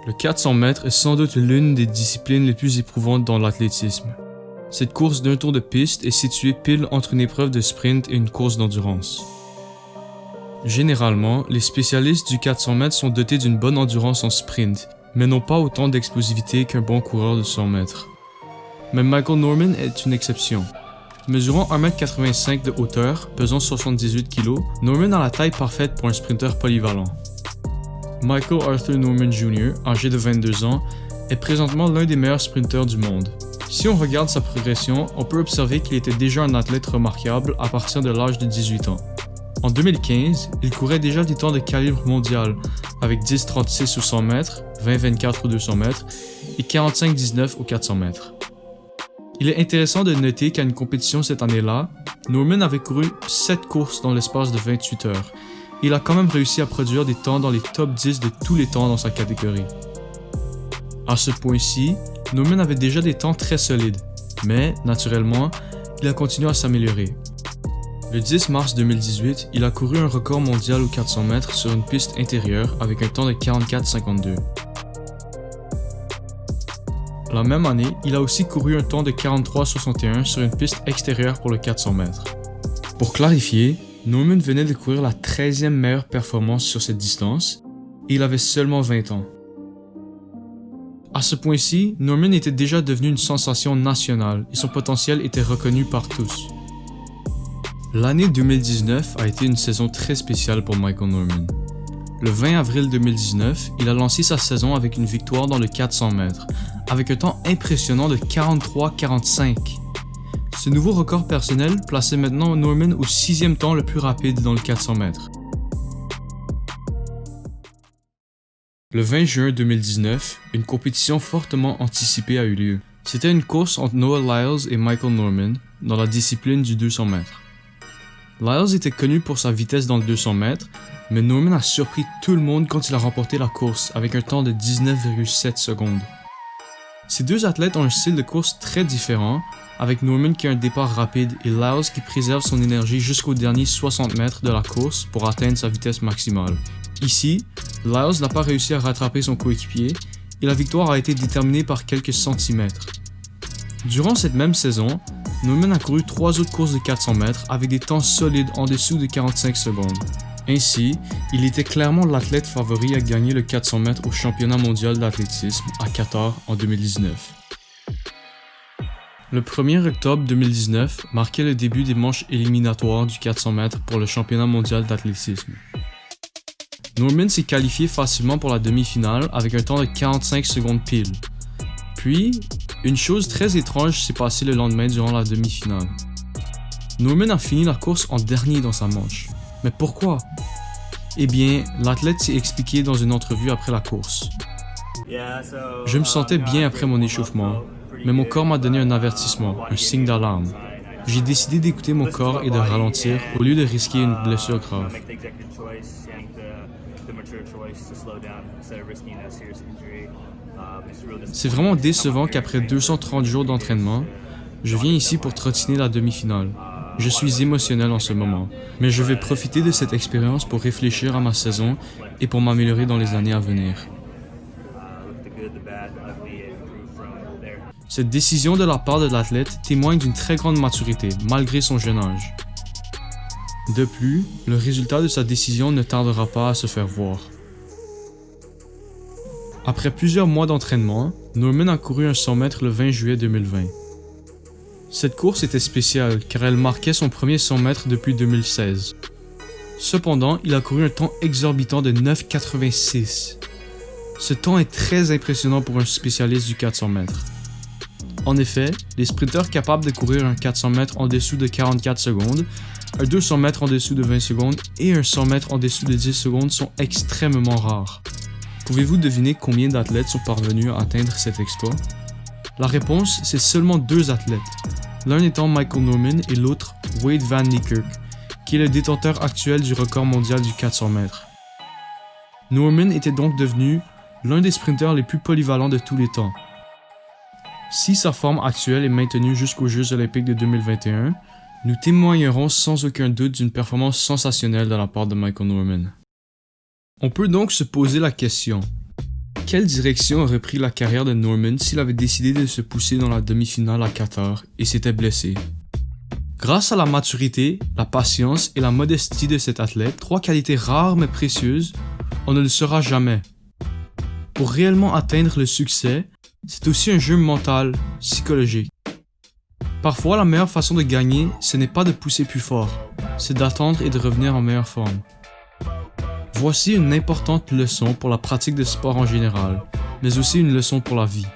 Le 400 mètres est sans doute l'une des disciplines les plus éprouvantes dans l'athlétisme. Cette course d'un tour de piste est située pile entre une épreuve de sprint et une course d'endurance. Généralement, les spécialistes du 400 mètres sont dotés d'une bonne endurance en sprint, mais n'ont pas autant d'explosivité qu'un bon coureur de 100 mètres. Mais Michael Norman est une exception. Mesurant 1,85 m de hauteur, pesant 78 kg, Norman a la taille parfaite pour un sprinteur polyvalent. Michael Arthur Norman Jr., âgé de 22 ans, est présentement l'un des meilleurs sprinteurs du monde. Si on regarde sa progression, on peut observer qu'il était déjà un athlète remarquable à partir de l'âge de 18 ans. En 2015, il courait déjà des temps de calibre mondial avec 10,36 au 100 mètres, 20,24 au 200 mètres et 45,19 au 400 mètres. Il est intéressant de noter qu'à une compétition cette année-là, Norman avait couru 7 courses dans l'espace de 28 heures. Il a quand même réussi à produire des temps dans les top 10 de tous les temps dans sa catégorie. À ce point-ci, Norman avait déjà des temps très solides, mais, naturellement, il a continué à s'améliorer. Le 10 mars 2018, il a couru un record mondial aux 400 mètres sur une piste intérieure avec un temps de 44,52. La même année, il a aussi couru un temps de 43,61 sur une piste extérieure pour le 400 mètres. Pour clarifier, Norman venait de courir la 13e meilleure performance sur cette distance et il avait seulement 20 ans. À ce point-ci, Norman était déjà devenu une sensation nationale et son potentiel était reconnu par tous. L'année 2019 a été une saison très spéciale pour Michael Norman. Le 20 avril 2019, il a lancé sa saison avec une victoire dans le 400 mètres, avec un temps impressionnant de 43,45. Ce nouveau record personnel plaçait maintenant Norman au 6e temps le plus rapide dans le 400 mètres. Le 20 juin 2019, une compétition fortement anticipée a eu lieu. C'était une course entre Noah Lyles et Michael Norman dans la discipline du 200 mètres. Lyles était connu pour sa vitesse dans le 200 mètres, mais Norman a surpris tout le monde quand il a remporté la course avec un temps de 19,7 secondes. Ces deux athlètes ont un style de course très différent, avec Norman qui a un départ rapide et Lyles qui préserve son énergie jusqu'aux derniers 60 mètres de la course pour atteindre sa vitesse maximale. Ici, Lyles n'a pas réussi à rattraper son coéquipier et la victoire a été déterminée par quelques centimètres. Durant cette même saison, Norman a couru 3 autres courses de 400 mètres avec des temps solides en dessous de 45 secondes. Ainsi, il était clairement l'athlète favori à gagner le 400 mètres au championnat mondial d'athlétisme à Qatar en 2019. Le 1er octobre 2019 marquait le début des manches éliminatoires du 400 mètres pour le championnat mondial d'athlétisme. Norman s'est qualifié facilement pour la demi-finale avec un temps de 45 secondes pile. Puis, une chose très étrange s'est passée le lendemain durant la demi-finale. Norman a fini la course en dernier dans sa manche. Mais pourquoi? Eh bien, l'athlète s'est expliqué dans une entrevue après la course. Je me sentais bien après mon échauffement, mais mon corps m'a donné un avertissement, un signe d'alarme. J'ai décidé d'écouter mon corps et de ralentir au lieu de risquer une blessure grave. C'est vraiment décevant qu'après 230 jours d'entraînement, je viens ici pour trottiner la demi-finale. Je suis émotionnel en ce moment, mais je vais profiter de cette expérience pour réfléchir à ma saison et pour m'améliorer dans les années à venir. Cette décision de la part de l'athlète témoigne d'une très grande maturité, malgré son jeune âge. De plus, le résultat de sa décision ne tardera pas à se faire voir. Après plusieurs mois d'entraînement, Norman a couru un 100 mètres le 20 juillet 2020. Cette course était spéciale car elle marquait son premier 100 mètres depuis 2016. Cependant, il a couru un temps exorbitant de 9,86. Ce temps est très impressionnant pour un spécialiste du 400 mètres. En effet, les sprinteurs capables de courir un 400 mètres en dessous de 44 secondes, un 200 mètres en dessous de 20 secondes et un 100 mètres en dessous de 10 secondes sont extrêmement rares. Pouvez-vous deviner combien d'athlètes sont parvenus à atteindre cet exploit? La réponse, c'est seulement 2 athlètes, l'un étant Michael Norman et l'autre Wade Van Niekerk, qui est le détenteur actuel du record mondial du 400 mètres. Norman était donc devenu l'un des sprinteurs les plus polyvalents de tous les temps. Si sa forme actuelle est maintenue jusqu'aux Jeux olympiques de 2021, nous témoignerons sans aucun doute d'une performance sensationnelle de la part de Michael Norman. On peut donc se poser la question, quelle direction aurait pris la carrière de Norman s'il avait décidé de se pousser dans la demi-finale à Qatar et s'était blessé? Grâce à la maturité, la patience et la modestie de cet athlète, 3 qualités rares mais précieuses, on ne le saura jamais. Pour réellement atteindre le succès, c'est aussi un jeu mental, psychologique. Parfois, la meilleure façon de gagner, ce n'est pas de pousser plus fort, c'est d'attendre et de revenir en meilleure forme. Voici une importante leçon pour la pratique de sport en général, mais aussi une leçon pour la vie.